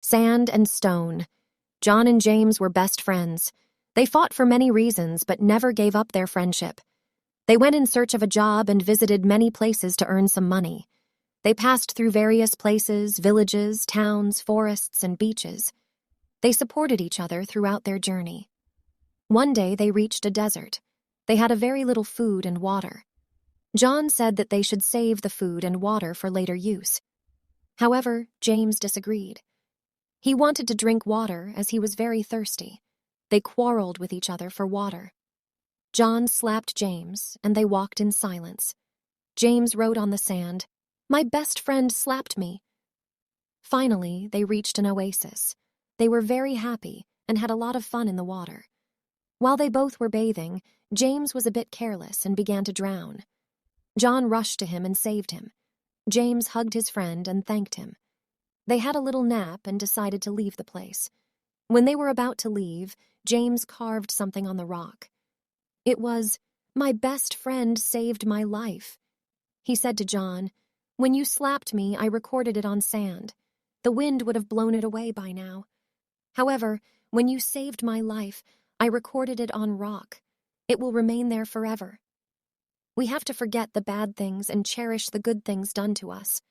Sand and stone. John and James were best friends. They fought for many reasons, but never gave up their friendship. They went in search of a job and visited many places to earn some money. They passed through various places, villages, towns, forests, and beaches. They supported each other throughout their journey. One day they reached a desert. They had a very little food and water. John said that they should save the food and water for later use. However, James disagreed. He wanted to drink water as he was very thirsty. They quarreled with each other for water. John slapped James, and they walked in silence. James wrote on the sand, "My best friend slapped me." Finally, they reached an oasis. They were very happy and had a lot of fun in the water. While they both were bathing, James was a bit careless and began to drown. John rushed to him and saved him. James hugged his friend and thanked him. They had a little nap and decided to leave the place. When they were about to leave, James carved something on the rock. It was, "My best friend saved my life." He said to John, "When you slapped me, I recorded it on sand. The wind would have blown it away by now. However, when you saved my life, I recorded it on rock. It will remain there forever." We have to forget the bad things and cherish the good things done to us.